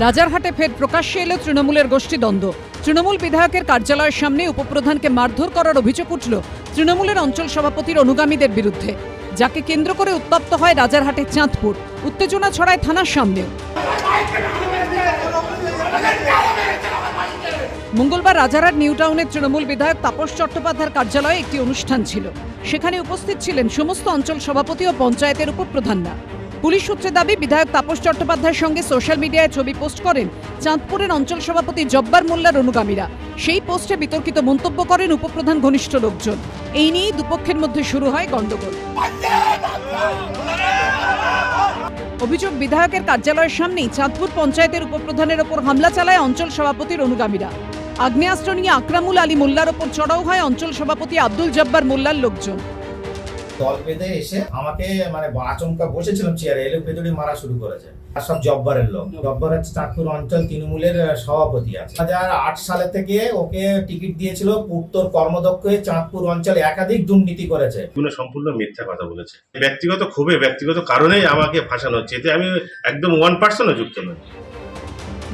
রাজারহাটে ফের প্রকাশ্যে এলো তৃণমূলের গোষ্ঠীদ্বন্দ্ব। তৃণমূল বিধায়কের কার্যালয়ের সামনে উপপ্রধানকে মারধর করার অভিযোগ উঠল তৃণমূলের অঞ্চল সভাপতির অনুগামীদের বিরুদ্ধে, যাকে কেন্দ্র করে উত্তপ্ত হয় রাজারহাটের চাঁদপুর। উত্তেজনা ছড়ায় থানার সামনেও। মঙ্গলবার রাজারহাট নিউ টাউনের তৃণমূল বিধায়ক তাপস চট্টোপাধ্যায়ের কার্যালয়ে একটি অনুষ্ঠান ছিল। সেখানে উপস্থিত ছিলেন সমস্ত অঞ্চল সভাপতি ও পঞ্চায়েতের উপপ্রধানরা। পুলিশ সূত্রে দাবি, বিধায়ক তাপস চট্টোপাধ্যায়ের সঙ্গে সোশ্যাল মিডিয়ায় ছবি পোস্ট করেন চাঁদপুরের অঞ্চল সভাপতি জব্বার মোল্লার অনুগামীরা। সেই পোস্টে বিতর্কিত মন্তব্য করেন উপপ্রধান ঘনিষ্ঠ লোকজন। এই নিয়েই দুপক্ষের মধ্যে শুরু হয় গন্ডগোল। অভিযোগ, বিধায়কের কার্যালয়ের সামনেই চাঁদপুর পঞ্চায়েতের উপপ্রধানের ওপর হামলা চালায় অঞ্চল সভাপতির অনুগামীরা। আগ্নেয়াস্ত্র নিয়ে আকরামুল আলী মোল্লার ওপর চড়াও হয় অঞ্চল সভাপতি আব্দুল জব্বার মোল্লার লোকজন। দল বেঁধে এসে আমাকে আচমকা বসেছিলাম চেয়ারে, এলে পেদুড়ি মারা শুরু করেছে। আর সব জব্বারের লোক। জব্বার হচ্ছে চাঁদপুর অঞ্চল তৃণমূলের সভাপতি আছে। 2008 সালে থেকে ওকে টিকিট দিয়েছিল উত্তর কর্মদক্ষ হয়ে চাঁদপুর অঞ্চলে একাধিক দুর্নীতি করেছে। সম্পূর্ণ মিথ্যা কথা বলেছে। ব্যক্তিগত ক্ষোভে, ব্যক্তিগত কারণেই আমাকে ফাঁসানো হচ্ছে। এতে আমি একদম 1% যুক্ত নই।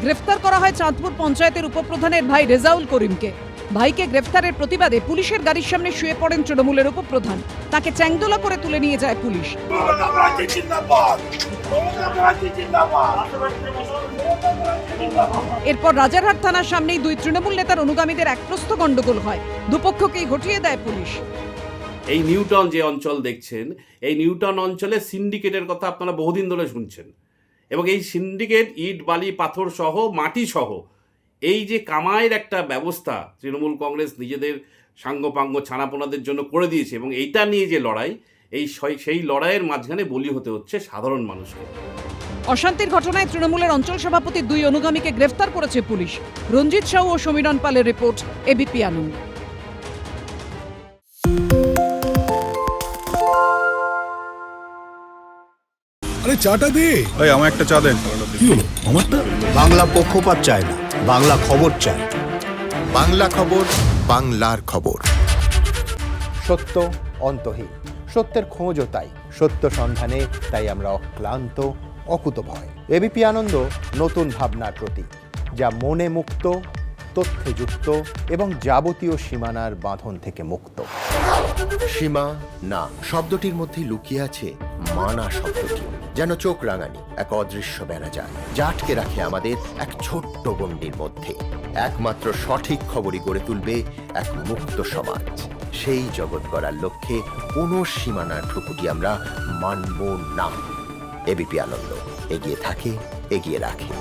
গ্রেফতার করা হয় চাঁদপুর পঞ্চায়েতের উপপ্রধানের ভাই রেজাউল করিমকে। ভাইকে গ্রেফতারের প্রতিবাদে পুলিশের গাড়ির সামনে শুয়ে পড়েন তৃণমূলের উপপ্রধান। তাকে চ্যাংদোলা করে তুলে নিয়ে যায় পুলিশ। এরপর রাজারহাট থানার সামনেই দুই তৃণমূল নেতার অনুগামীদের একপ্রস্থ গন্ডগোল হয়। দুপক্ষকেই হটিয়ে দেয় পুলিশ। এই নিউটাউন যে অঞ্চল দেখছেন, এই নিউটাউন অঞ্চলে সিন্ডিকেটের কথা আপনারা বহুদিন ধরে শুনছেন, এবং এই সিন্ডিকেট ইট বালি পাথর সহ মাটি সহ এই যে কামাইয়ের একটা ব্যবস্থা তৃণমূল কংগ্রেস নিজেদের সাঙ্গপাঙ্গ ছানাপোনাদের জন্য করে দিয়েছে, এবং এইটা নিয়ে যে লড়াই, সেই লড়াইয়ের মাঝখানে বলি হতে হচ্ছে সাধারণ মানুষকে। অশান্তির ঘটনায় তৃণমূলের অঞ্চল সভাপতির দুই অনুগামীকে গ্রেফতার করেছে পুলিশ। রঞ্জিত সাউ ও সমীরণ পালের রিপোর্ট, এবিপি আনন্দ। আরে চাটা দে ভাই, আমার একটা চা দেন। কি হলো আমারটা? বাংলা পক্ষপাত চায় না, বাংলা খবর চায়। বাংলা খবর, বাংলার খবর। সত্য অন্তহীন, সত্যের খোঁজও তাই, সত্য সন্ধানে তাই আমরা অক্লান্ত, অকুতভয়। এবিপি আনন্দ নতুন ভাবনার প্রতীক, যা মনে মুক্ত, তথ্যে যুক্ত এবং যাবতীয় সীমানার বাঁধন থেকে মুক্ত। সীমা না শব্দটির মধ্যে লুকিয়ে আছে মানা শব্দটি, যেন চোখ রাঙানি এক অদৃশ্য বেড়াজাল, যা আটকে রাখে আমাদের এক ছোট্ট গণ্ডির মধ্যে। একমাত্র সঠিক খবরই গড়ে তুলবে এক মুক্ত সমাজ। সেই জগৎ গড়ার লক্ষ্যে কোনো সীমানার ঠুকুটি আমরা মানব না। এবিপি আনন্দ এগিয়ে থাকে, এগিয়ে রাখে।